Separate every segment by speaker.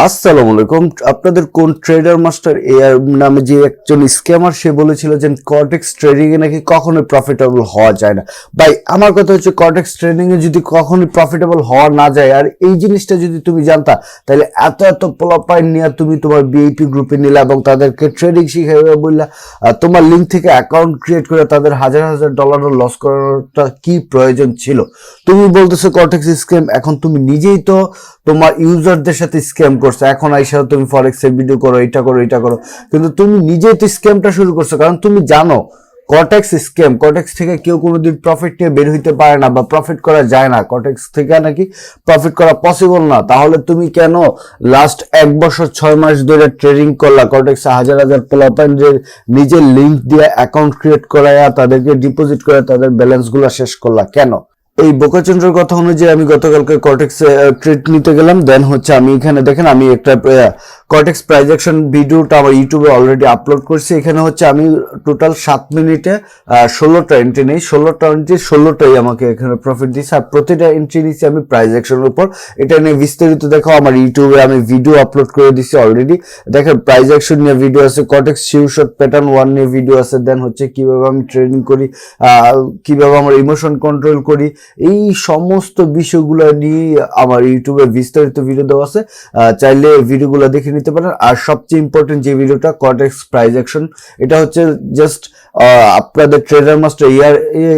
Speaker 1: আসসালামু আলাইকুম। আপনাদের কোন ট্রেডার মাস্টার এআর নামে যে একজন স্ক্যামার, সে বলেছিল যে কর্টেক্স ট্রেডিং এ নাকি কখনোই প্রফিটেবল হওয়া যায় না। ভাই, আমার কথা হচ্ছে কর্টেক্স ট্রেডিং এ যদি কখনোই প্রফিটেবল হওয়া না যায়, আর এই জিনিসটা যদি তুমি জানতা, তাহলে এত এত পোলাপাইন নিয়ে তুমি তোমার বিআইপি গ্রুপে নিলা এবং তাদেরকে ট্রেডিং শিখাইবে বললা, তোমার লিঙ্ক থেকে অ্যাকাউন্ট ক্রিয়েট করে তাদের হাজার হাজার ডলারের লস করাটা কি প্রয়োজন ছিল? তুমি বলতেছো কর্টেক্স স্ক্যাম, এখন তুমি নিজেই তো তোমার ইউজারদের সাথে স্ক্যাম করছো। এখন আইসা তুমি ফরেক্স এর ভিডিও করো, এটা করো, এটা করো, কিন্তু তুমি নিজেই তো স্ক্যামটা শুরু করছো। কারণ তুমি জানো কর্টেক্স স্ক্যাম, কর্টেক্স থেকে কেউ কোনোদিন প্রফিট নিয়ে বের হইতে পারে না বা প্রফিট করা যায় না, কর্টেক্স থেকে নাকি প্রফিট করা পসিবল না। তাহলে তুমি কেন লাস্ট 1 বছর 6 মাস ধরে ট্রেডিং করলা? কর্টেক্স হাজার হাজার পোলাপাইনদের নিজের লিঙ্ক দিয়ে অ্যাকাউন্ট ক্রিয়েট করায়া তাদেরকে ডিপোজিট করে তাদের ব্যালেন্স গুলা শেষ করলা কেন? এই বোকাচন্দ্রের কথা অনুযায়ী আমি গতকালকে কর্টেক্স ট্রেড নিতে গেলাম। দেন হচ্ছে আমি এখানে দেখেন, আমি একটা কর্টেক্স প্রাইস অ্যাকশন ভিডিওটা আমার ইউটিউবে অলরেডি আপলোড করছি। এখানে হচ্ছে আমি টোটাল 7 মিনিটে 16টা এন্ট্রি নেই, 16টা এন্ট্রি 16টাই আমাকে এখানে প্রফিট দিচ্ছে। আর প্রতিটা এন্ট্রি নিচ্ছি আমি প্রাইস অ্যাকশনের উপর। এটা নিয়ে বিস্তারিত দেখো আমার ইউটিউবে, আমি ভিডিও আপলোড করে দিচ্ছি অলরেডি। দেখেন প্রাইস অ্যাকশন নিয়ে ভিডিও আছে, কর্টেক্স শিওরশট প্যাটার্ন 1 নিয়ে ভিডিও আছে। দেন হচ্ছে কিভাবে আমি ট্রেডিং করি, কিভাবে আমার ইমোশন কন্ট্রোল করি, এই সমস্ত বিষয়গুলো নিয়ে আমার ইউটিউবে বিস্তারিত ভিডিও দেওয়া আছে, চাইলে ভিডিওগুলো দেখে নিতে পারেন। আর সবচেয়ে ইম্পর্টেন্ট যে ভিডিওটা কর্টেক্স প্রাইস অ্যাকশন, এটা হচ্ছে জাস্ট আপনাদের ট্রেডার মাস্টার ইয়ার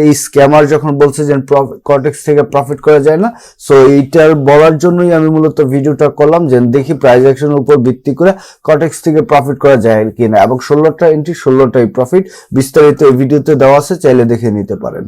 Speaker 1: এই স্ক্যামার যখন বলছে যে কর্টেক্স থেকে প্রফিট করা যায় না, সো এইটার বলার জন্যই আমি মূলত ভিডিওটা করলাম, যে দেখি প্রাইস অ্যাকশনের উপর ভিত্তি করে কর্টেক্স থেকে প্রফিট করা যায় কিনা। এবং 16টা এন্ট্রি 16টাই প্রফিট, বিস্তারিত এই ভিডিওতে দেওয়া আছে, চাইলে দেখে নিতে পারেন।